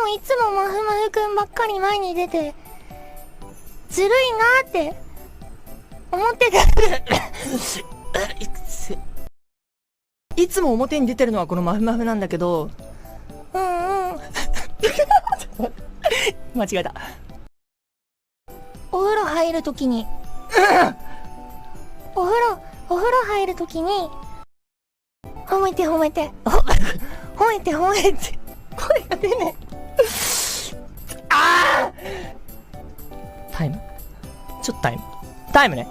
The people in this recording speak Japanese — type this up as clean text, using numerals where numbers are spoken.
もいつもまふまふくんばっかり前に出て、ずるいなーって思ってた。いつも表に出てるのはこのまふまふなんだけど、うんうん。間違えた。お風呂入るときに、お風呂入るときに、褒めて褒めて。褒めて褒めて。声が出ねえ。タイムちょっとタイムね。